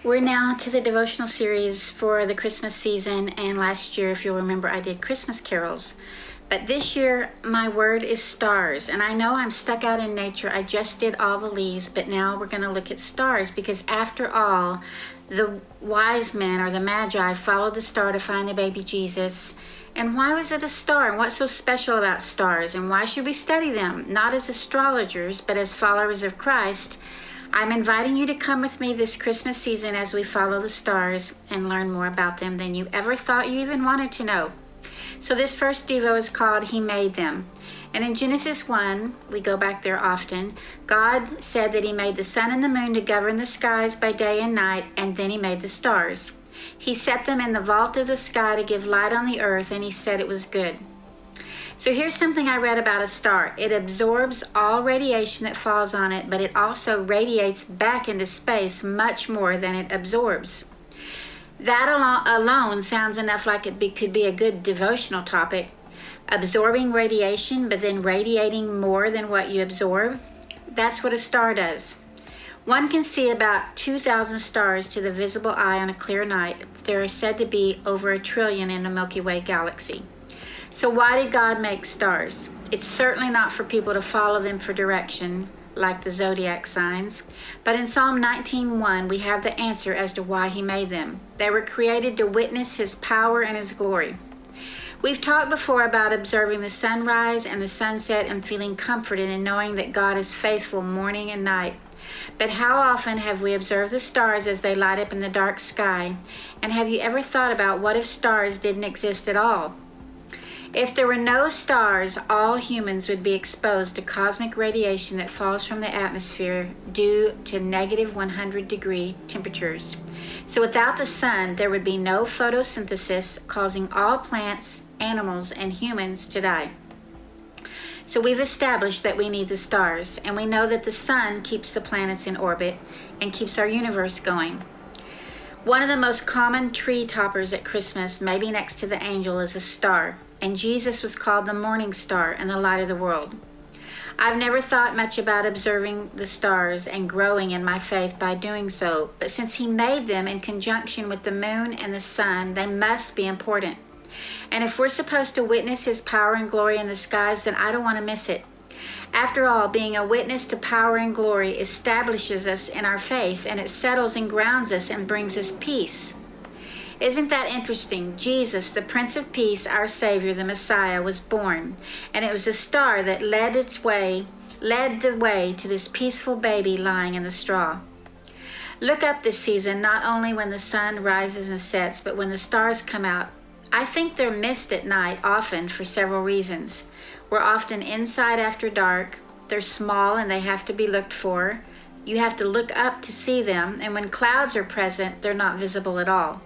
We're now to the devotional series for the Christmas season, and last year, if you'll remember, I did Christmas carols. But this year, my word is stars, and I know I'm stuck out in nature. I just did all the leaves, but now we're going to look at stars, because after all, the wise men, or the magi, followed the star to find the baby Jesus. And why was it a star, and what's so special about stars, and why should we study them, not as astrologers, but as followers of Christ? I'm inviting you to come with me this Christmas season as we follow the stars and learn more about them than you ever thought you even wanted to know. So this first Devo is called He Made Them. And in Genesis 1, we go back there often, God said that He made the sun and the moon to govern the skies by day and night, and then He made the stars. He set them in the vault of the sky to give light on the earth, and He said it was good. So here's something I read about a star. It absorbs all radiation that falls on it, but it also radiates back into space much more than it absorbs. That alone sounds enough like it could be a good devotional topic. Absorbing radiation, but then radiating more than what you absorb. That's what a star does. One can see about 2,000 stars to the visible eye on a clear night. There are said to be over 1 trillion in the Milky Way galaxy. So why did God make stars? It's certainly not for people to follow them for direction, like the zodiac signs. But in Psalm 19:1, we have the answer as to why He made them. They were created to witness His power and His glory. We've talked before about observing the sunrise and the sunset and feeling comforted in knowing that God is faithful morning and night. But how often have we observed the stars as they light up in the dark sky? And have you ever thought about what if stars didn't exist at all? If there were no stars, all humans would be exposed to cosmic radiation that falls from the atmosphere due to negative 100-degree temperatures. So without the sun, there would be no photosynthesis, causing all plants, animals, and humans to die. So we've established that we need the stars, and we know that the sun keeps the planets in orbit and keeps our universe going. One of the most common tree toppers at Christmas, maybe next to the angel, is a star. And Jesus was called the morning star and the light of the world. I've never thought much about observing the stars and growing in my faith by doing so, but since He made them in conjunction with the moon and the sun, they must be important. And if we're supposed to witness His power and glory in the skies, then I don't want to miss it. After all, being a witness to power and glory establishes us in our faith, and it settles and grounds us and brings us peace. Isn't that interesting? Jesus, the Prince of Peace, our Savior, the Messiah, was born, and it was a star that led the way to this peaceful baby lying in the straw. Look up this season, not only when the sun rises and sets, but when the stars come out. I think they're missed at night often for several reasons. We're often inside after dark. They're small and they have to be looked for. You have to look up to see them, and when clouds are present, they're not visible at all.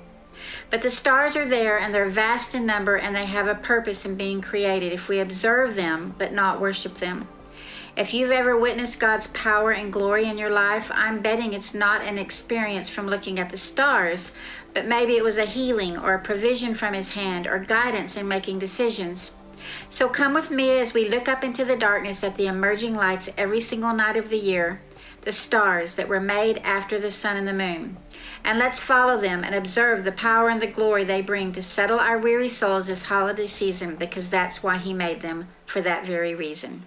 But the stars are there, and they're vast in number, and they have a purpose in being created if we observe them but not worship them. If you've ever witnessed God's power and glory in your life, I'm betting it's not an experience from looking at the stars, but maybe it was a healing or a provision from His hand or guidance in making decisions. So come with me as we look up into the darkness at the emerging lights every single night of the year, the stars that were made after the sun and the moon. And let's follow them and observe the power and the glory they bring to settle our weary souls this holiday season, because that's why He made them, for that very reason.